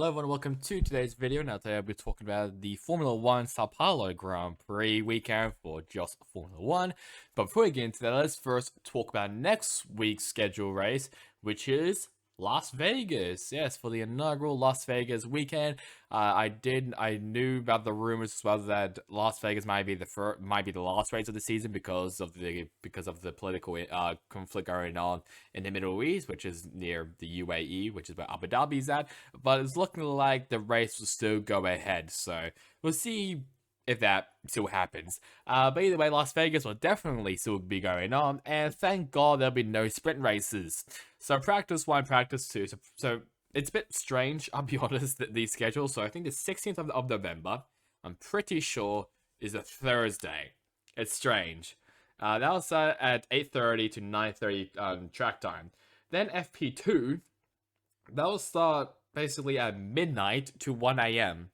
Hello everyone, welcome to today's video. Now today I'll be talking about the Formula 1 Sao Paulo Grand Prix weekend for just Formula 1. But before we get into that, let's first talk about next week's schedule race, which is Las Vegas. Yes, for the inaugural Las Vegas weekend. I knew about the rumors as well that Las Vegas might be the last race of the season because of the political conflict going on in the Middle East, which is near the UAE, which is where Abu Dhabi is at. But it's looking like the race will still go ahead, so we'll see if that still happens. But either way, Las Vegas will definitely still be going on, and thank God there'll be no sprint races. So practice 1, practice 2. So it's a bit strange, I'll be honest, these schedules. So I think the 16th of November, I'm pretty sure, is a Thursday. It's strange. That was at 8:30 to 9:30 track time. Then FP2, that will start basically at midnight to 1 a.m.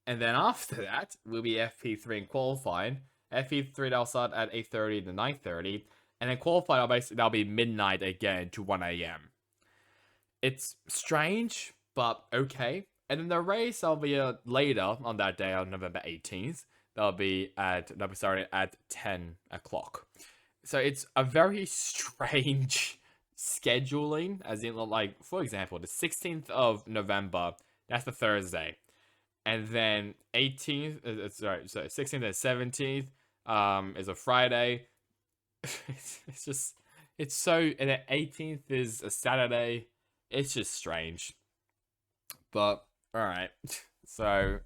And then after that will be FP3 in qualifying. FP3 that'll start at 8:30 to 9:30. And then qualifying that'll be midnight again to 1 a.m. It's strange, but okay. And then the race will be later on that day on November 18th. That'll be starting at 10 o'clock. So it's a very strange scheduling, as in, like, for example, the 16th of November, that's the Thursday. And then 18th, sorry, 16th and 17th is a Friday. It's so, and then 18th is a Saturday. It's just strange. But, alright. So,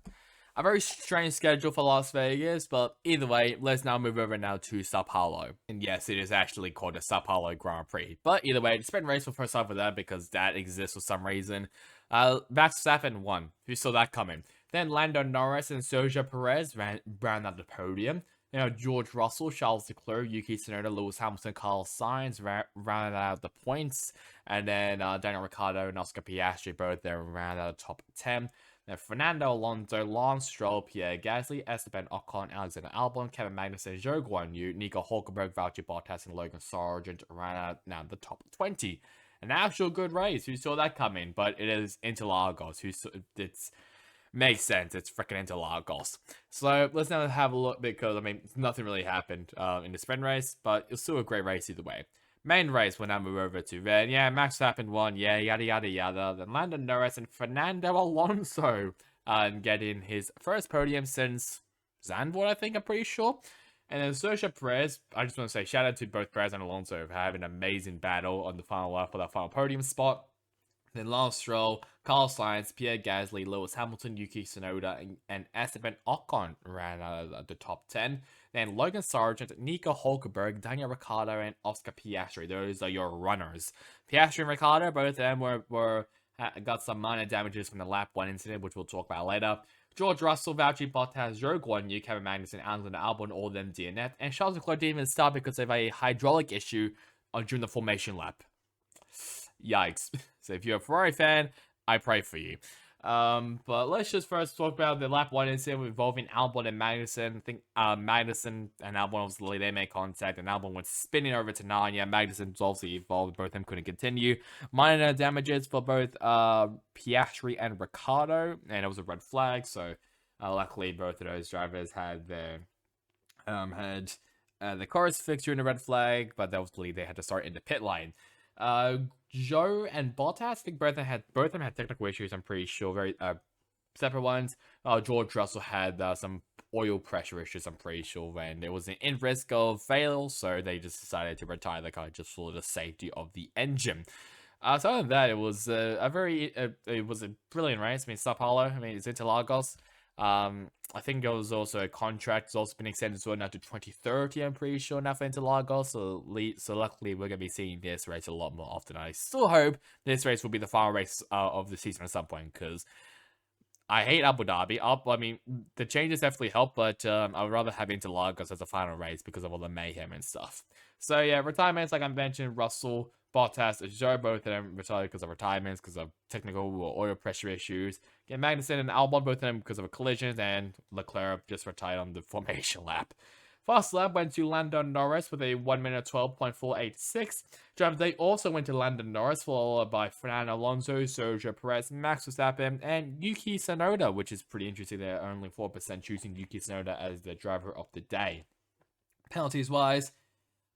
a very strange schedule for Las Vegas, but either way, let's now move over now to Sao Paulo. And yes, it is actually called the Sao Paulo Grand Prix. But either way, the sprint race will first off for that because that exists for some reason. Max Verstappen won. Who saw that coming? Then Lando Norris and Sergio Perez ran out the podium. You know, George Russell, Charles Leclerc, Yuki Tsunoda, Lewis Hamilton, Carlos Sainz rounded out the points. And then Daniel Ricciardo and Oscar Piastri both there rounded out the top 10. Then Fernando Alonso, Lance Stroll, Pierre Gasly, Esteban Ocon, Alexander Albon, Kevin Magnussen, Zhou Guanyu, Nico Hulkenberg, Valtteri Bottas, and Logan Sargent rounded out now the top 20. An actual good race. Who saw that coming? But it is Interlagos. It's makes sense. It's freaking Interlagos. So let's now have a look because I mean nothing really happened in the sprint race, but it's still a great race either way. Main race when I move over to then yeah, Max Verstappen won, yeah, yada yada yada. Then Lando Norris and Fernando Alonso getting his first podium since Zandvoort, I think, I'm pretty sure. And then Sergio Perez, I just want to say shout out to both Perez and Alonso for having an amazing battle on the final lap for that final podium spot. Then Lance Stroll, Carlos Sainz, Pierre Gasly, Lewis Hamilton, Yuki Tsunoda, and Esteban Ocon ran out of the top 10. Then Logan Sargent, Nico Hulkenberg, Daniel Ricciardo, and Oscar Piastri. Those are your runners. Piastri and Ricciardo, both of them got some minor damages from the lap 1 incident, which we'll talk about later. George Russell, Valtteri Bottas, Zhou Guanyu, Kevin Magnussen, Alexander Albon, all of them DNF. And Charles Leclerc didn't even start because of a hydraulic issue during the formation lap. Yikes. So if you're a Ferrari fan, I pray for you. But let's just first talk about the lap 1 incident involving Albon and Magnussen. I think Magnussen and Albon, obviously, they made contact, and Albon went spinning over to Nanya. Magnussen was obviously involved, both of them couldn't continue. Minor damages for both Piastri and Ricciardo, and it was a red flag, so luckily both of those drivers had their the cars fixed during the red flag, but obviously they had to start in the pit line. Zhou and Bottas, I think both of them had technical issues, I'm pretty sure, very separate ones. George Russell had some oil pressure issues, I'm pretty sure, and it was in risk of fail, so they just decided to retire the car just for the safety of the engine. So other than that, it was it was a brilliant race. I mean, Sao Paulo, I mean, it's Interlagos. I think there was also a contract that's also been extended to now to 2030, I'm pretty sure, now for Interlagos. So luckily, we're going to be seeing this race a lot more often. I still hope this race will be the final race of the season at some point, because I hate Abu Dhabi. I mean, the changes definitely help, but I would rather have Interlagos as a final race because of all the mayhem and stuff. So yeah, retirements, like I mentioned, Russell, Bottas, Zhou, both of them retired because of retirements, because of technical or oil pressure issues. Again, Magnussen and Albon, both of them because of collisions, and Leclerc just retired on the formation lap. Fast lap went to Lando Norris with a 1 minute 12.486. Driver of the day also went to Lando Norris, followed by Fernando Alonso, Sergio Perez, Max Verstappen, and Yuki Tsunoda, which is pretty interesting. They're only 4% choosing Yuki Tsunoda as the driver of the day. Penalties wise,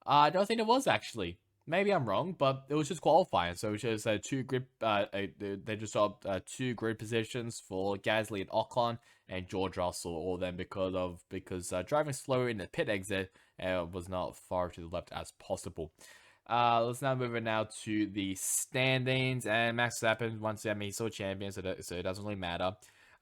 I don't think it was actually. Maybe I'm wrong, but it was just qualifying. So it was just two grid. They just saw two grid positions for Gasly and Ocon and George Russell, all them because driving slower in the pit exit was not far to the left as possible. Let's now move on now to the standings, and Max Verstappen once again he's still champion, so it doesn't really matter.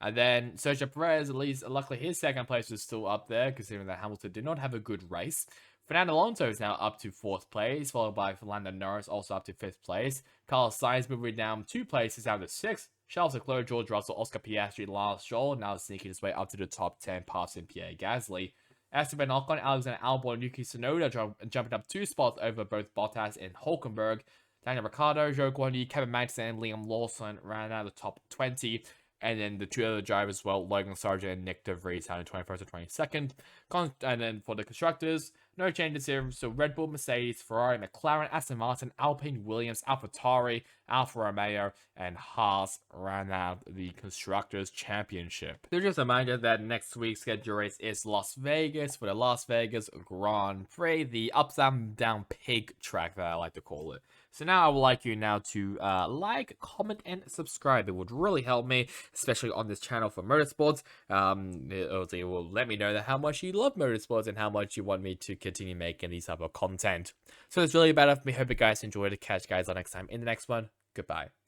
And then Sergio Perez, at least luckily his second place was still up there, considering that Hamilton did not have a good race. Fernando Alonso is now up to 4th place, followed by Lando Norris, also up to 5th place. Carlos Sainz moving down 2 places, down to 6th. Charles Leclerc, George Russell, Oscar Piastri, Lance Stroll, now sneaking his way up to the top 10, passing Pierre Gasly. Esteban Ocon, Alexander Albon, and Yuki Tsunoda jumping up 2 spots over both Bottas and Hulkenberg. Daniel Ricciardo, Zhou Guanyu, Kevin Magnussen, and Liam Lawson ran out of the top 20. And then the two other drivers as well, Logan Sargent and Nick DeVries, down in 21st and 22nd. And then for the constructors, no changes here. So Red Bull, Mercedes, Ferrari, McLaren, Aston Martin, Alpine, Williams, AlphaTauri, Alfa Romeo, and Haas ran out the Constructors' Championship. So just a reminder that next week's schedule race is Las Vegas for the Las Vegas Grand Prix, the upside down pig track that I like to call it. So now I would like you now to like, comment, and subscribe. It would really help me, especially on this channel for motorsports. It will let me know that how much you love motorsports and how much you want me to continue making these type of content. So it's really about it for me. Hope you guys enjoyed it. Catch you guys on next time in the next one. Goodbye.